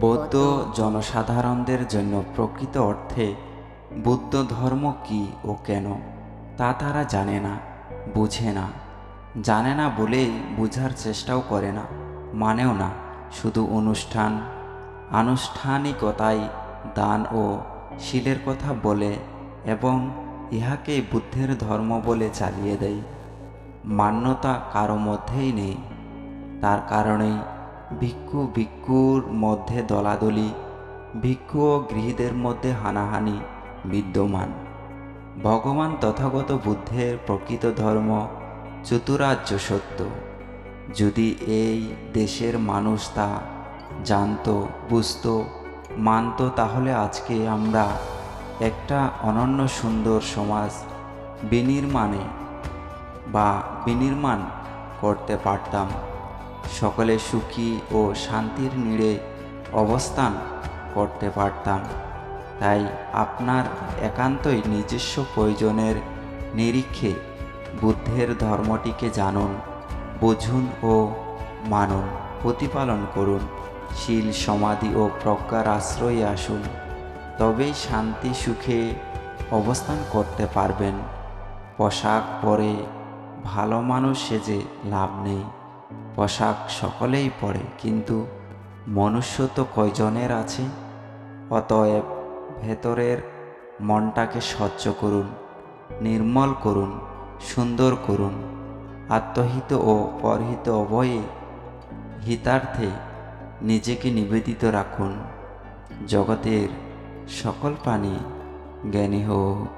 বৌদ্ধ জনসাধারণদের জন্য প্রকৃত অর্থে বুদ্ধ ধর্ম কী ও কেন তা তারা জানে না, বুঝে না। জানে না বলেই বোঝার চেষ্টাও করে না, মানেও না। শুধু আনুষ্ঠানিকতায় দান ও শীলের কথা বলে এবং ইহাকেই বুদ্ধের ধর্ম বলে চালিয়ে দেয়। মান্যতা কারো মধ্যেই নেই। তার কারণেই ভিক্ষুর মধ্যে দলাদলি, ভিক্ষু ও গৃহীদের মধ্যে হানাহানি বিদ্যমান। ভগবান তথাগত বুদ্ধের প্রকৃত ধর্ম চতুরার্য সত্য। যদি এই দেশের মানুষ তা জানত, বুঝত, মানত, তাহলে আজকে আমরা একটা অনন্য সুন্দর সমাজ বিনির্মাণ করতে পারতাম। সকলে সুখী ও শান্তির নীড়ে অবস্থান করতে পারতাম। তাই আপনার একান্তই নিজস্ব প্রয়োজনের নিরিখে বুদ্ধের ধর্মটিকে জানুন, বুঝুন ও মানুন, প্রতিপালন করুন। শীল, সমাধি ও প্রজ্ঞার আশ্রয়ে আসুন, তবেই শান্তি সুখে অবস্থান করতে পারবেন। পোশাক পরে ভালো মানুষ সেজে লাভ নেই। পোশাক সকলেই পরে, কিন্তু মনুষ্য তো কয়জনের আছে? অতএব ভেতরের মনটাকে স্বচ্ছ করুন, নির্মল করুন, সুন্দর করুন। আত্মহিত ও পরহিত উভয়ে হিতার্থে নিজেকে নিবেদিত রাখুন। জগতের সকল প্রাণী জ্ঞানী হোক।